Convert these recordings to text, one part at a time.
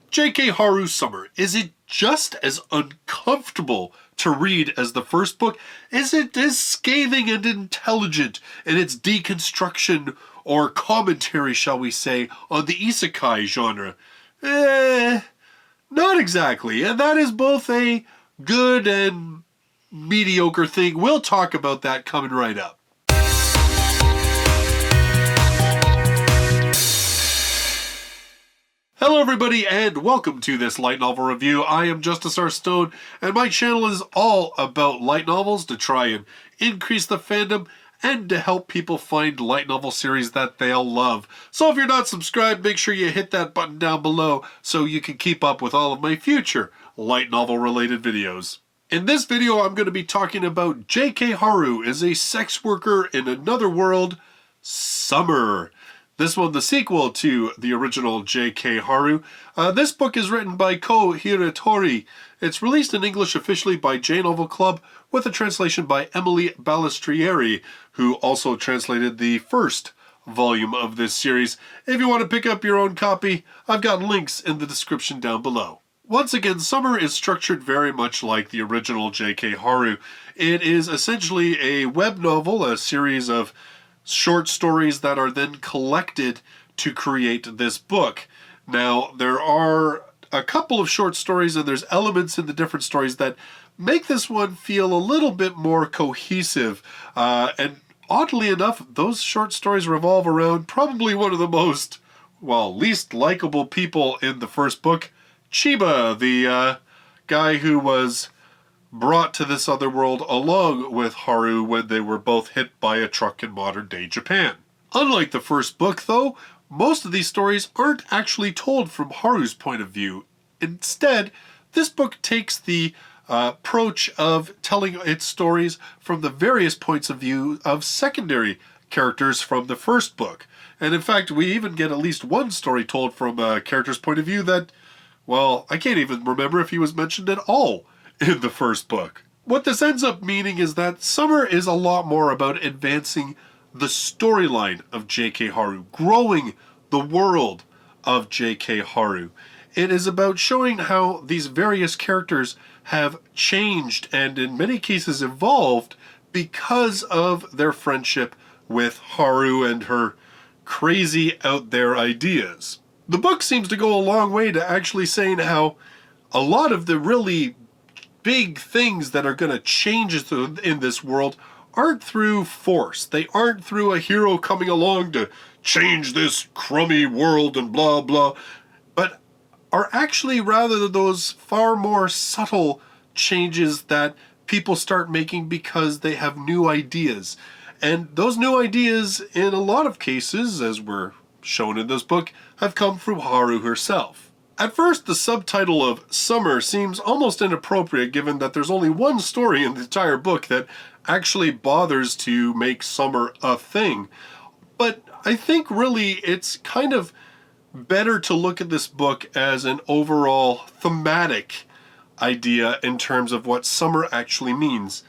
J.K. Haru's Summer, is it just as uncomfortable to read as the first book? Is it as scathing and intelligent in its deconstruction or commentary, shall we say, on the isekai genre? Not exactly. And that is both a good and mediocre thing. We'll talk about that coming right up. Hello everybody and welcome to this light novel review. I am Justice R. Stone and my channel is all about light novels to try and increase the fandom and to help people find light novel series that they'll love. So if you're not subscribed, make sure you hit that button down below so you can keep up with all of my future light novel related videos. In this video I'm going to be talking about J.K. Haru as a sex worker in another world, Summer. This one, the sequel to the original J.K. Haru. This book is written by Ko Hiratori. It's released in English officially by J Novel Club with a translation by Emily Balistrieri, who also translated the first volume of this series. If you want to pick up your own copy, I've got links in the description down below. Once again, Summer is structured very much like the original J.K. Haru. It is essentially a web novel, a series of short stories that are then collected to create this book. Now, there are a couple of short stories and there's elements in the different stories that make this one feel a little bit more cohesive. And oddly enough, those short stories revolve around probably one of the most, least likable people in the first book, Chiba, the guy who was brought to this other world along with Haru when they were both hit by a truck in modern-day Japan. Unlike the first book, though, most of these stories aren't actually told from Haru's point of view. Instead, this book takes the approach of telling its stories from the various points of view of secondary characters from the first book. And in fact, we even get at least one story told from a character's point of view that, I can't even remember if he was mentioned at all in the first book. What this ends up meaning is that Summer is a lot more about advancing the storyline of J.K. Haru, growing the world of J.K. Haru. It is about showing how these various characters have changed and in many cases evolved because of their friendship with Haru and her crazy out there ideas. The book seems to go a long way to actually saying how a lot of the really big things that are going to change in this world aren't through force. They aren't through a hero coming along to change this crummy world and blah blah, but are actually rather those far more subtle changes that people start making because they have new ideas. And those new ideas, in a lot of cases, as we're shown in this book, have come from Haru herself. At first, the subtitle of Summer seems almost inappropriate given that there's only one story in the entire book that actually bothers to make summer a thing. But I think really it's kind of better to look at this book as an overall thematic idea in terms of what summer actually means.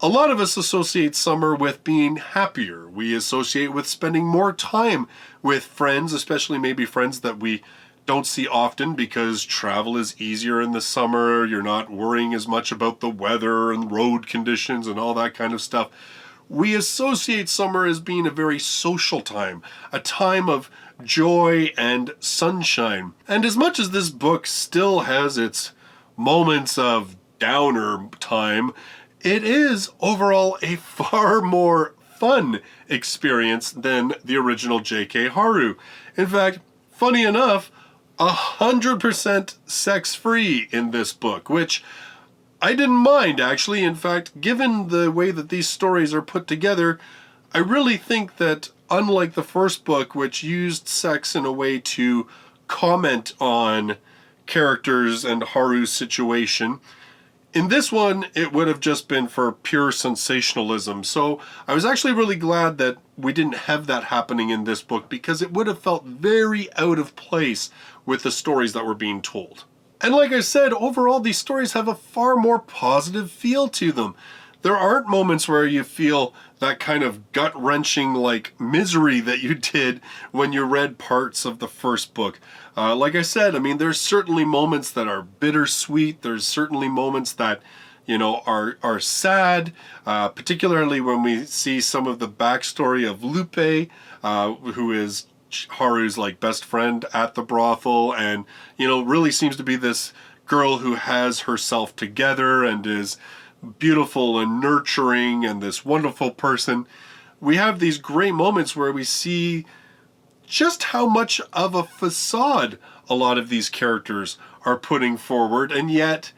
A lot of us associate summer with being happier. We associate with spending more time with friends, especially maybe friends that we don't see often because travel is easier in the summer. You're not worrying as much about the weather and road conditions and all that kind of stuff. We associate summer as being a very social time, a time of joy and sunshine. And as much as this book still has its moments of downer time, it is overall a far more fun experience than the original J.K. Haru. In fact, funny enough, 100% sex-free in this book, which I didn't mind actually. In fact, given the way that these stories are put together, I really think that unlike the first book, which used sex in a way to comment on characters and Haru's situation, in this one, it would have just been for pure sensationalism. So I was actually really glad that we didn't have that happening in this book because it would have felt very out of place with the stories that were being told. And like I said, overall, these stories have a far more positive feel to them. There aren't moments where you feel that kind of gut-wrenching like misery that you did when you read parts of the first book. Like I said, I mean, there's certainly moments that are bittersweet. There's certainly moments that, are sad, particularly when we see some of the backstory of Lupe, who is Haru's like best friend at the brothel, and really seems to be this girl who has herself together and is beautiful and nurturing and this wonderful person. We have these great moments where we see just how much of a facade a lot of these characters are putting forward, and yet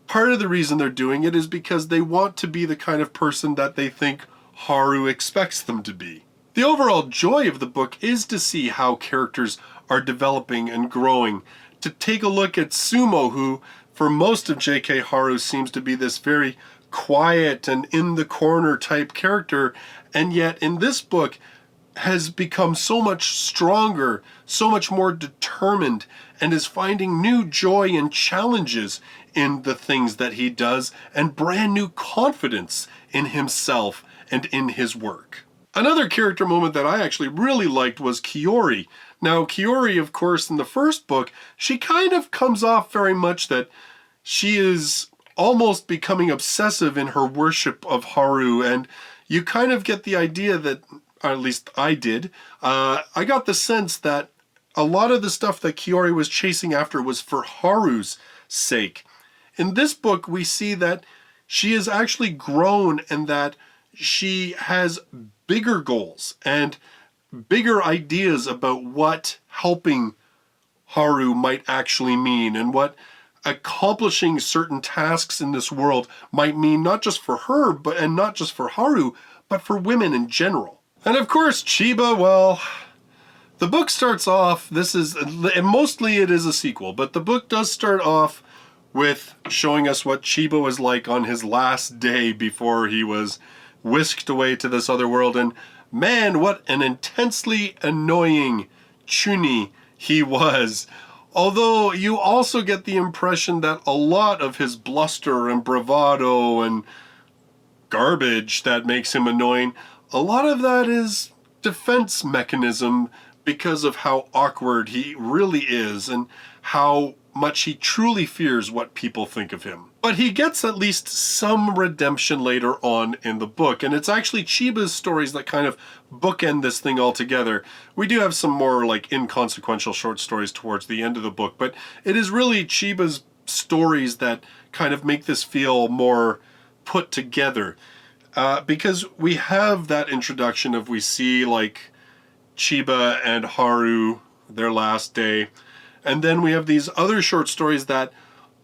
part of the reason they're doing it is because they want to be the kind of person that they think Haru expects them to be. The overall joy of the book is to see how characters are developing and growing. To take a look at Sumo, who for most of J.K. Haru seems to be this very quiet and in the corner type character, and yet in this book has become so much stronger, so much more determined, and is finding new joy and challenges in the things that he does, and brand new confidence in himself and in his work. Another character moment that I actually really liked was Kiori. Now, Kiori, of course, in the first book, she kind of comes off very much that she is almost becoming obsessive in her worship of Haru, and you kind of get the idea that, or at least I did, I got the sense that a lot of the stuff that Kiori was chasing after was for Haru's sake. In this book, we see that she has actually grown and that she has bigger goals and bigger ideas about what helping Haru might actually mean, and what accomplishing certain tasks in this world might mean, not just for her, and not just for Haru, but for women in general. And of course, Chiba, well, the book starts off, mostly it is a sequel, but the book does start off with showing us what Chiba was like on his last day before he was whisked away to this other world. And man, what an intensely annoying Chunin he was. Although you also get the impression that a lot of his bluster and bravado and garbage that makes him annoying, a lot of that is defense mechanism because of how awkward he really is and how much he truly fears what people think of him. But he gets at least some redemption later on in the book, and it's actually Chiba's stories that kind of bookend this thing altogether. We do have some more like inconsequential short stories towards the end of the book, but it is really Chiba's stories that kind of make this feel more put together. Because we have that introduction of, we see like Chiba and Haru, their last day, and then we have these other short stories that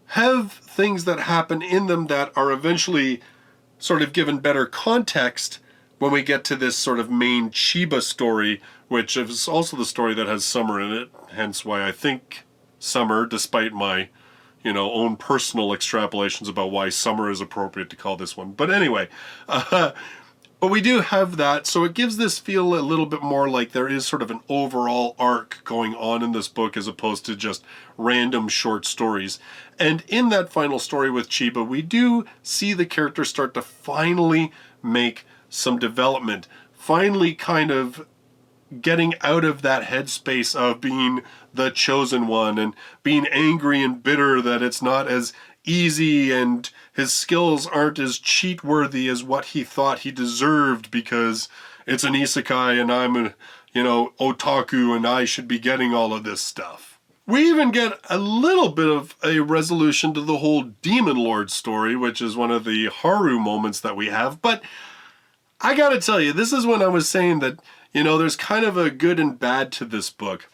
have things that happen in them that are eventually sort of given better context when we get to this sort of main Chiba story, which is also the story that has Summer in it, hence why I think Summer, despite my own personal extrapolations about why Summer is appropriate to call this one. But anyway, but we do have that, so it gives this feel a little bit more like there is sort of an overall arc going on in this book as opposed to just random short stories. And in that final story with Chiba, we do see the character start to finally make some development, finally kind of getting out of that headspace of being the chosen one and being angry and bitter that it's not as easy and his skills aren't as cheat worthy as what he thought he deserved because it's an isekai and I'm a otaku and I should be getting all of this stuff. We even get a little bit of a resolution to the whole Demon Lord story, which is one of the Haru moments that we have. But I gotta tell you, this is when I was saying that there's kind of a good and bad to this book.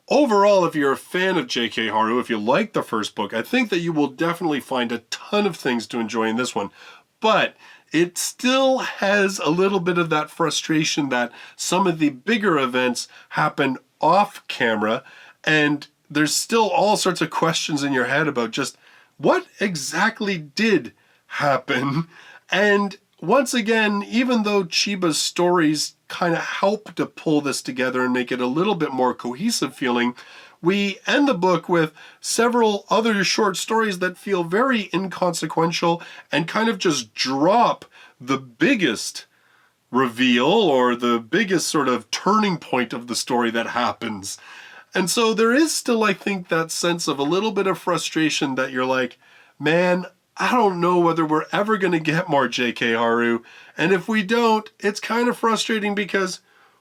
Overall, if you're a fan of J.K. Haru, if you like the first book, I think that you will definitely find a ton of things to enjoy in this one. But it still has a little bit of that frustration that some of the bigger events happen off camera, and there's still all sorts of questions in your head about just what exactly did happen. And once again, even though Chiba's stories kind of help to pull this together and make it a little bit more cohesive feeling, we end the book with several other short stories that feel very inconsequential and kind of just drop the biggest reveal or the biggest sort of turning point of the story that happens. And so there is still, I think, that sense of a little bit of frustration that you're like, man, I don't know whether we're ever going to get more J.K. Haru. And if we don't, it's kind of frustrating because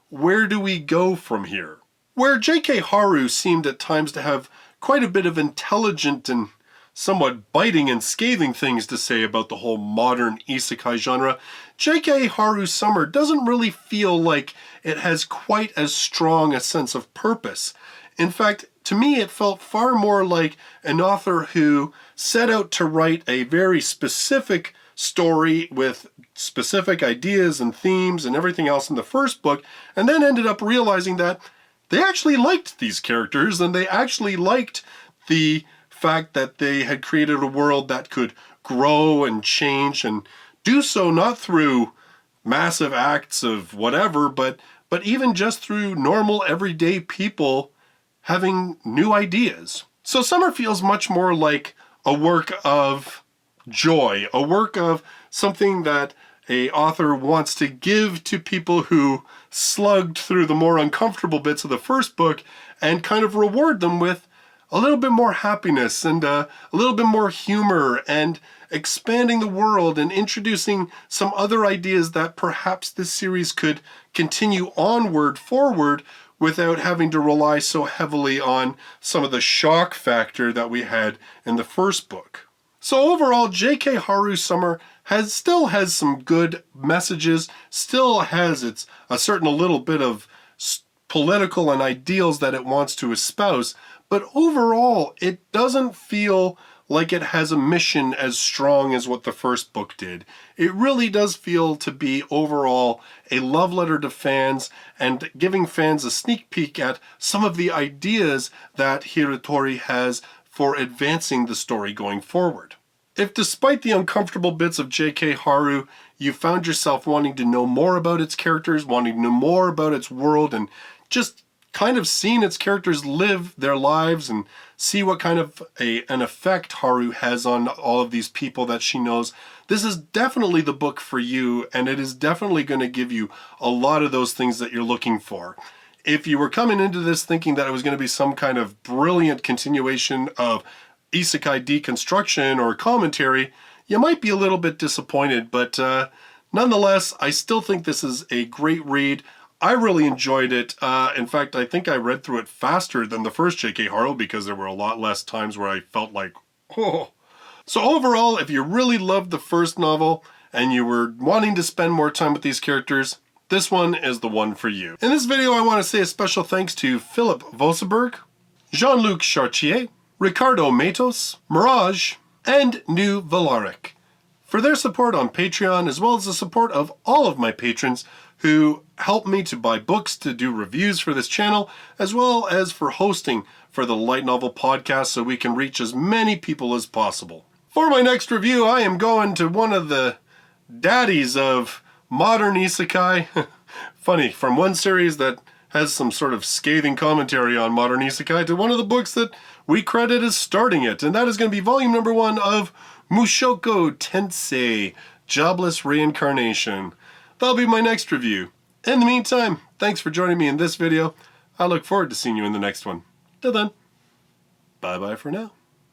where do we go from here? Where J.K. Haru seemed at times to have quite a bit of intelligent and somewhat biting and scathing things to say about the whole modern isekai genre, J.K. Haru Summer doesn't really feel like it has quite as strong a sense of purpose. In fact, to me, it felt far more like an author who set out to write a very specific story with specific ideas and themes and everything else in the first book, and then ended up realizing that they actually liked these characters and they actually liked the fact that they had created a world that could grow and change and do so not through massive acts of whatever, but even just through normal everyday people having new ideas. So Summer feels much more like a work of joy, a work of something that a author wants to give to people who slugged through the more uncomfortable bits of the first book and kind of reward them with a little bit more happiness and a little bit more humor and expanding the world and introducing some other ideas that perhaps this series could continue onward, forward, without having to rely so heavily on some of the shock factor that we had in the first book. So overall, J.K. Haru Summer still has some good messages, still has a certain little bit of political and ideals that it wants to espouse, but overall, it doesn't feel like it has a mission as strong as what the first book did. It really does feel to be overall a love letter to fans and giving fans a sneak peek at some of the ideas that Hirutori has for advancing the story going forward. If despite the uncomfortable bits of J.K. Haru, you found yourself wanting to know more about its characters, wanting to know more about its world, and just kind of seeing its characters live their lives and see what kind of an effect Haru has on all of these people that she knows, this is definitely the book for you, and it is definitely going to give you a lot of those things that you're looking for. If you were coming into this thinking that it was going to be some kind of brilliant continuation of isekai deconstruction or commentary, you might be a little bit disappointed, but nonetheless, I still think this is a great read. I really enjoyed it. In fact, I think I read through it faster than the first J.K. Haru because there were a lot less times where I felt like, oh. So overall, if you really loved the first novel and you were wanting to spend more time with these characters, this one is the one for you. In this video, I want to say a special thanks to Philip Vosseberg, Jean-Luc Chartier, Ricardo Matos, Mirage, and New Valaric for their support on Patreon, as well as the support of all of my patrons who help me to buy books, to do reviews for this channel, as well as for hosting for the Light Novel Podcast so we can reach as many people as possible. For my next review, I am going to one of the daddies of modern isekai. Funny, from one series that has some sort of scathing commentary on modern isekai to one of the books that we credit as starting it, and that is going to be volume number 1 of Mushoku Tensei, Jobless Reincarnation. That'll be my next review. In the meantime, thanks for joining me in this video. I look forward to seeing you in the next one. Till then, bye-bye for now.